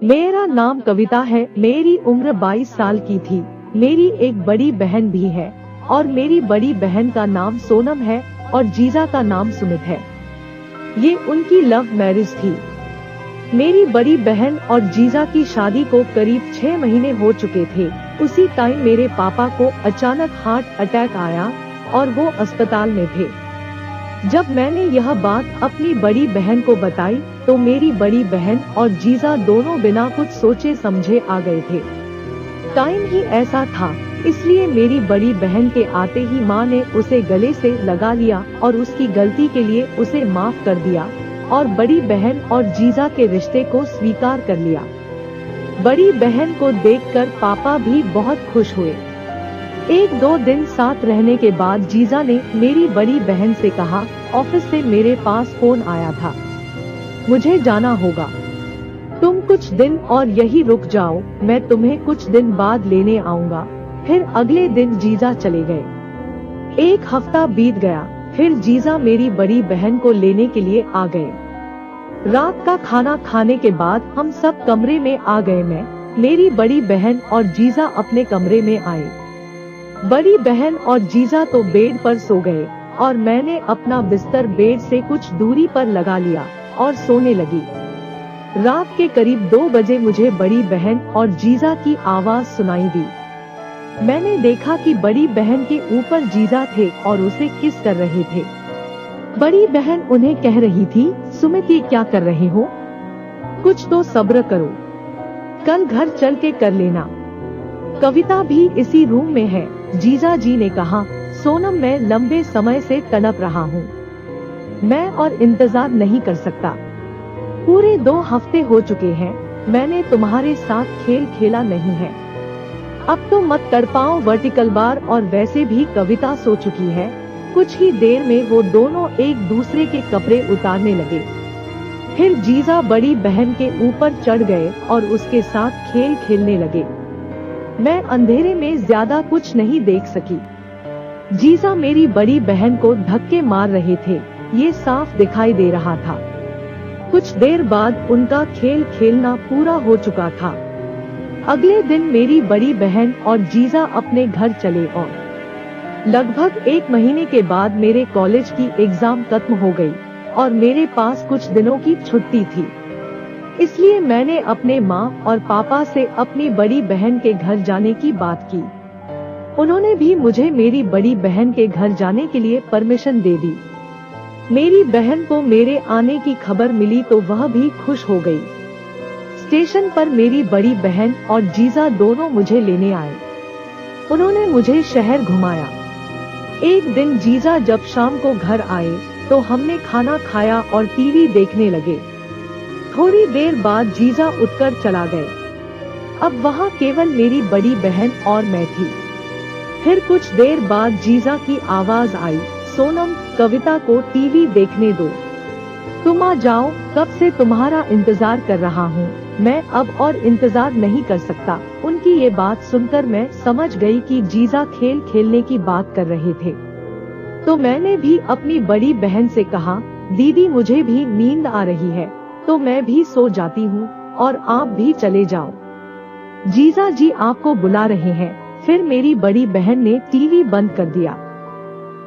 मेरा नाम कविता है। मेरी उम्र 22 साल की थी। मेरी एक बड़ी बहन भी है और मेरी बड़ी बहन का नाम सोनम है और जीजा का नाम सुमित है। ये उनकी लव मैरिज थी। मेरी बड़ी बहन और जीजा की शादी को करीब 6 महीने हो चुके थे। उसी टाइम मेरे पापा को अचानक हार्ट अटैक आया और वो अस्पताल में थे। जब मैंने यह बात अपनी बड़ी बहन को बताई तो मेरी बड़ी बहन और जीजा दोनों बिना कुछ सोचे समझे आ गए थे। टाइम ही ऐसा था, इसलिए मेरी बड़ी बहन के आते ही माँ ने उसे गले से लगा लिया और उसकी गलती के लिए उसे माफ कर दिया और बड़ी बहन और जीजा के रिश्ते को स्वीकार कर लिया। बड़ी बहन को देखकर पापा भी बहुत खुश हुए। 1-2 दिन साथ रहने के बाद जीजा ने मेरी बड़ी बहन से कहा, ऑफिस से मेरे पास फोन आया था, मुझे जाना होगा, तुम कुछ दिन और यही रुक जाओ, मैं तुम्हें कुछ दिन बाद लेने आऊंगा। फिर अगले दिन जीजा चले गए। 1 हफ्ता बीत गया, फिर जीजा मेरी बड़ी बहन को लेने के लिए आ गए। रात का खाना खाने के बाद हम सब कमरे में आ गए। मेरी बड़ी बहन और जीजा अपने कमरे में आए। बड़ी बहन और जीजा तो बेड पर सो गए और मैंने अपना बिस्तर बेड से कुछ दूरी पर लगा लिया और सोने लगी। रात के करीब 2 बजे मुझे बड़ी बहन और जीजा की आवाज सुनाई दी। मैंने देखा कि बड़ी बहन के ऊपर जीजा थे और उसे किस कर रहे थे। बड़ी बहन उन्हें कह रही थी, सुमित ये क्या कर रहे हो, कुछ तो सब्र करो, कल घर चल के कर लेना। कविता भी इसी रूम में है। जीजा जी ने कहा, सोनम मैं लंबे समय से तड़प रहा हूँ, मैं और इंतजार नहीं कर सकता। पूरे 2 हफ्ते हो चुके हैं, मैंने तुम्हारे साथ खेल खेला नहीं है, अब तो मत तड़पाओ वर्टिकल बार। और वैसे भी कविता सो चुकी है। कुछ ही देर में वो दोनों एक दूसरे के कपड़े उतारने लगे। फिर जीजा बड़ी बहन के ऊपर चढ़ गए और उसके साथ खेल खेलने लगे। मैं अंधेरे में ज्यादा कुछ नहीं देख सकी। जीजा मेरी बड़ी बहन को धक्के मार रहे थे, ये साफ दिखाई दे रहा था। कुछ देर बाद उनका खेल खेलना पूरा हो चुका था। अगले दिन मेरी बड़ी बहन और जीजा अपने घर चले और लगभग 1 महीने के बाद मेरे कॉलेज की एग्जाम खत्म हो गई और मेरे पास कुछ दिनों की छुट्टी थी। इसलिए मैंने अपने माँ और पापा से अपनी बड़ी बहन के घर जाने की बात की। उन्होंने भी मुझे मेरी बड़ी बहन के घर जाने के लिए परमिशन दे दी। मेरी बहन को मेरे आने की खबर मिली तो वह भी खुश हो गई। स्टेशन पर मेरी बड़ी बहन और जीजा दोनों मुझे लेने आए। उन्होंने मुझे शहर घुमाया। एक दिन जीजा जब शाम को घर आए तो हमने खाना खाया और टीवी देखने लगे। थोड़ी देर बाद जीजा उठकर चला गए। अब वहाँ केवल मेरी बड़ी बहन और मैं थी। फिर कुछ देर बाद जीजा की आवाज आई, सोनम कविता को टीवी देखने दो, तुम आ जाओ, कब से तुम्हारा इंतजार कर रहा हूँ, मैं अब और इंतजार नहीं कर सकता। उनकी ये बात सुनकर मैं समझ गई कि जीजा खेल खेलने की बात कर रहे थे। तो मैंने भी अपनी बड़ी बहन से कहा, दीदी मुझे भी नींद आ रही है तो मैं भी सो जाती हूँ और आप भी चले जाओ, जीजा जी आपको बुला रहे हैं। फिर मेरी बड़ी बहन ने टीवी बंद कर दिया।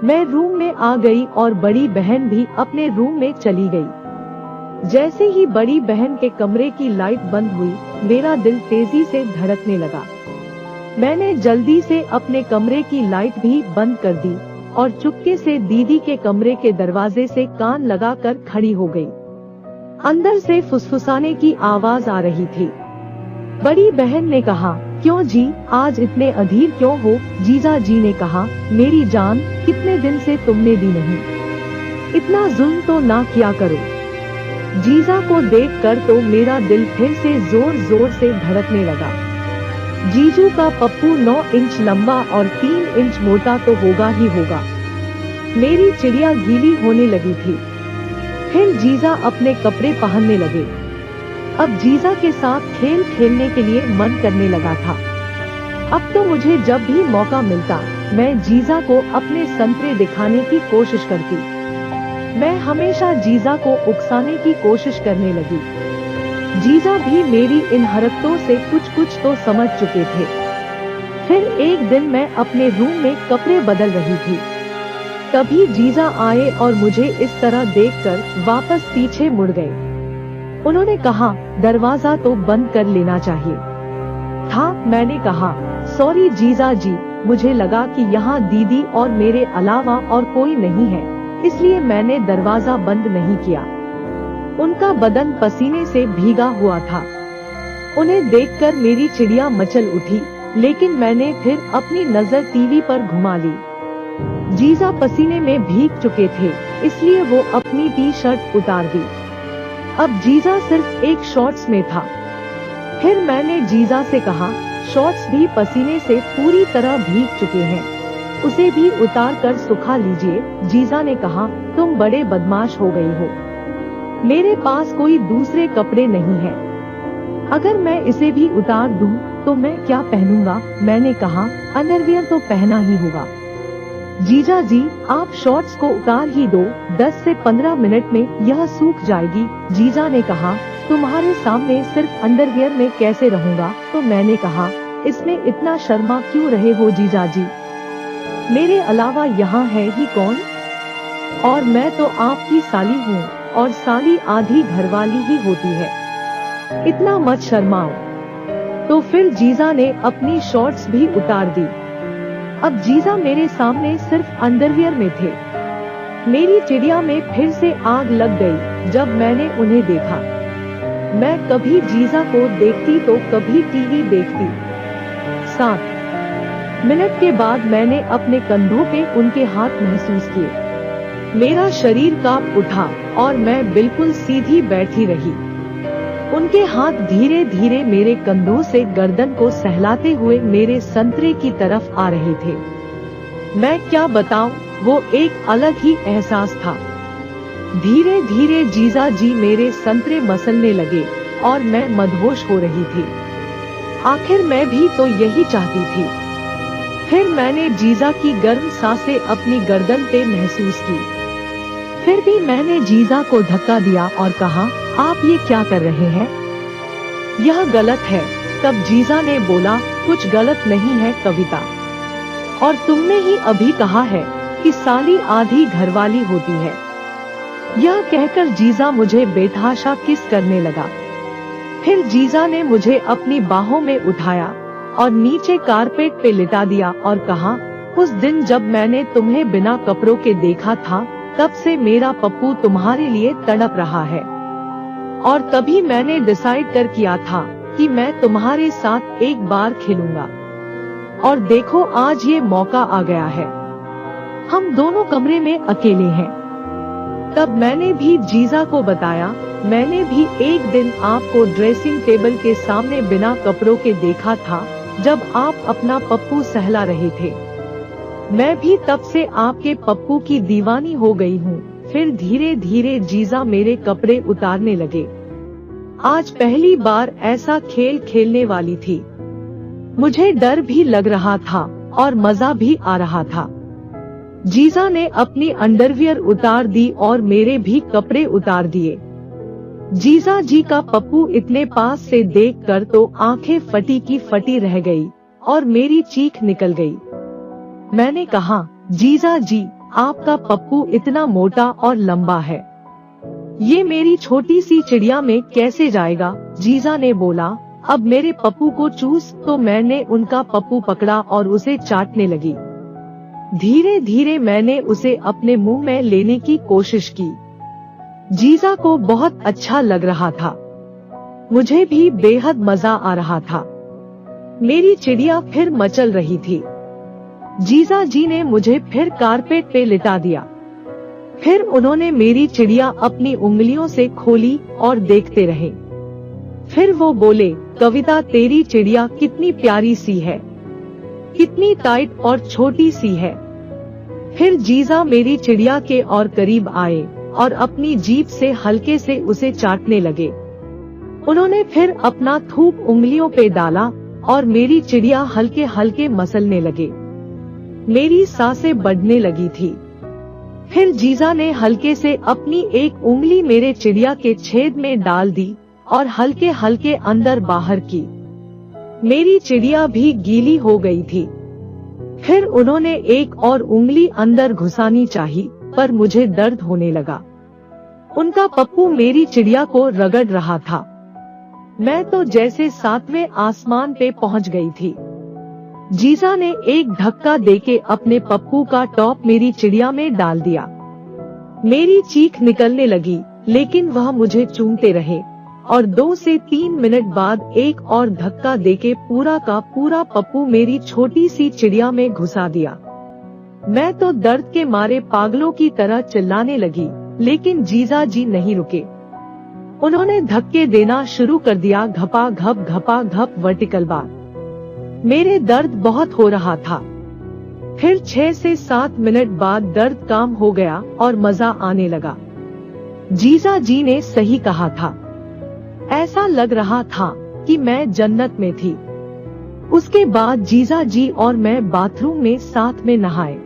मैं रूम में आ गई और बड़ी बहन भी अपने रूम में चली गई। जैसे ही बड़ी बहन के कमरे की लाइट बंद हुई, मेरा दिल तेजी से धड़कने लगा। मैंने जल्दी से अपने कमरे की लाइट भी बंद कर दी और चुपके से दीदी के कमरे के दरवाजे से कान लगाकर खड़ी हो गई। अंदर से फुसफुसाने की आवाज आ रही थी। बड़ी बहन ने कहा, क्यों जी आज इतने अधीर क्यों हो? जीजा जी ने कहा, मेरी जान कितने दिन से तुमने दी नहीं, इतना जुल्म तो ना किया करो। जीजा को देखकर तो मेरा दिल फिर से जोर जोर से धड़कने लगा। जीजू का पप्पू 9 इंच लंबा और 3 इंच मोटा तो होगा ही होगा। मेरी चिड़िया गीली होने लगी थी। फिर जीजा अपने कपड़े पहनने लगे। अब जीजा के साथ खेल खेलने के लिए मन करने लगा था। अब तो मुझे जब भी मौका मिलता मैं जीजा को अपने संतरे दिखाने की कोशिश करती। मैं हमेशा जीजा को उकसाने की कोशिश करने लगी। जीजा भी मेरी इन हरकतों से कुछ तो समझ चुके थे। फिर एक दिन मैं अपने रूम में कपड़े बदल रही थी, तभी जीजा आए और मुझे इस तरह देखकर वापस पीछे मुड़ गए। उन्होंने कहा, दरवाजा तो बंद कर लेना चाहिए था। मैंने कहा, सॉरी जीजा जी, मुझे लगा कि यहाँ दीदी और मेरे अलावा और कोई नहीं है, इसलिए मैंने दरवाजा बंद नहीं किया। उनका बदन पसीने से भीगा हुआ था। उन्हें देखकर मेरी चिड़िया मचल उठी, लेकिन मैंने फिर अपनी नजर टीवी पर घुमा ली। जीजा पसीने में भीग चुके थे, इसलिए वो अपनी टी शर्ट उतार दी। अब जीजा सिर्फ एक शॉर्ट्स में था। फिर मैंने जीजा से कहा, शॉर्ट्स भी पसीने से पूरी तरह भीग चुके हैं, उसे भी उतार कर सुखा लीजिए। जीजा ने कहा, तुम बड़े बदमाश हो गई हो, मेरे पास कोई दूसरे कपड़े नहीं है, अगर मैं इसे भी उतार दूं तो मैं क्या पहनूंगा। मैंने कहा, अंडरवियर तो पहना ही होगा। जीजा जी, आप शॉर्ट्स को उतार ही दो, 10 से 15 मिनट में यह सूख जाएगी। जीजा ने कहा, तुम्हारे सामने सिर्फ अंडरवियर में कैसे रहूंगा। तो मैंने कहा, इसमें इतना शर्मा क्यों रहे हो जीजा जी, मेरे अलावा यहाँ है ही कौन, और मैं तो आपकी साली हूँ, और साली आधी घरवाली ही होती है, इतना मत शर्माओ। तो फिर जीजा ने अपनी शॉर्ट्स भी उतार दी। अब जीजा मेरे सामने सिर्फ अंडरवियर में थे। मेरी चिड़िया में फिर से आग लग गई जब मैंने उन्हें देखा। मैं कभी जीजा को देखती तो कभी टीवी देखती। 7 मिनट के बाद मैंने अपने कंधों पे उनके हाथ महसूस किए। मेरा शरीर कांप उठा और मैं बिल्कुल सीधी बैठी रही। उनके हाथ धीरे धीरे मेरे कंधों से गर्दन को सहलाते हुए मेरे संतरे की तरफ आ रहे थे। मैं क्या बताऊं, वो एक अलग ही एहसास था। धीरे धीरे जीजा जी मेरे संतरे मसलने लगे और मैं मदहोश हो रही थी। आखिर मैं भी तो यही चाहती थी। फिर मैंने जीजा की गर्म सांसें अपनी गर्दन पे महसूस की। फिर भी मैंने जीजा को धक्का दिया और कहा, आप ये क्या कर रहे हैं, यह गलत है। तब जीजा ने बोला, कुछ गलत नहीं है कविता, और तुमने ही अभी कहा है कि साली आधी घरवाली होती है। यह कहकर जीजा मुझे बेतहाशा किस करने लगा। फिर जीजा ने मुझे अपनी बाहों में उठाया और नीचे कारपेट पे लिटा दिया और कहा, उस दिन जब मैंने तुम्हें बिना कपड़ों के देखा था, तब से मेरा पप्पू तुम्हारे लिए तड़प रहा है, और तभी मैंने डिसाइड कर किया था कि मैं तुम्हारे साथ एक बार खेलूंगा, और देखो आज ये मौका आ गया है। हम दोनों कमरे में अकेले हैं। तब मैंने भी जीजा को बताया, मैंने भी एक दिन आपको ड्रेसिंग टेबल के सामने बिना कपड़ों के देखा था, जब आप अपना पप्पू सहला रहे थे। मैं भी तब से आपके पप्पू की दीवानी हो गई हूँ। फिर धीरे धीरे जीजा मेरे कपड़े उतारने लगे। आज पहली बार ऐसा खेल खेलने वाली थी। मुझे डर भी लग रहा था और मजा भी आ रहा था। जीजा ने अपनी अंडरवियर उतार दी और मेरे भी कपड़े उतार दिए। जीजा जी का पप्पू इतने पास से देखकर तो आंखें फटी की फटी रह गई और मेरी चीख निकल गई। मैंने कहा, जीजा जी, आपका पप्पू इतना मोटा और लंबा है, ये मेरी छोटी सी चिड़िया में कैसे जाएगा। जीजा ने बोला, अब मेरे पप्पू को चूस। तो मैंने उनका पप्पू पकड़ा और उसे चाटने लगी। धीरे धीरे मैंने उसे अपने मुंह में लेने की कोशिश की। जीजा को बहुत अच्छा लग रहा था, मुझे भी बेहद मजा आ रहा था। मेरी चिड़िया फिर मचल रही थी। जीजा जी ने मुझे फिर कारपेट पे लिटा दिया। फिर उन्होंने मेरी चिड़िया अपनी उंगलियों से खोली और देखते रहे। फिर वो बोले, कविता, तेरी चिड़िया कितनी प्यारी सी है, कितनी टाइट और छोटी सी है। फिर जीजा मेरी चिड़िया के और करीब आए और अपनी जीभ से हल्के से उसे चाटने लगे। उन्होंने फिर अपना थूक उंगलियों पे डाला और मेरी चिड़िया हल्के हल्के मसलने लगे। मेरी सांसें बढ़ने लगी थी। फिर जीजा ने हल्के से अपनी एक उंगली मेरे चिड़िया के छेद में डाल दी और हल्के हल्के अंदर बाहर की। मेरी चिड़िया भी गीली हो गई थी। फिर उन्होंने एक और उंगली अंदर घुसानी चाही, पर मुझे दर्द होने लगा। उनका पप्पू मेरी चिड़िया को रगड़ रहा था। मैं तो जैसे 7वें आसमान पे पहुंच गई थी। जीजा ने एक धक्का देके अपने पप्पू का टॉप मेरी चिड़िया में डाल दिया। मेरी चीख निकलने लगी, लेकिन वह मुझे चूमते रहे और 2 से 3 मिनट बाद एक और धक्का देके पूरा का पूरा पप्पू मेरी छोटी सी चिड़िया में घुसा दिया। मैं तो दर्द के मारे पागलों की तरह चिल्लाने लगी, लेकिन जीजा जी नहीं रुके। उन्होंने धक्के देना शुरू कर दिया, घपा घप वर्टिकल बार। मेरे दर्द बहुत हो रहा था। फिर 6 से 7 मिनट बाद दर्द काम हो गया और मजा आने लगा। जीजा जी ने सही कहा था। ऐसा लग रहा था कि मैं जन्नत में थी। उसके बाद जीजा जी और मैं बाथरूम में साथ में नहाए।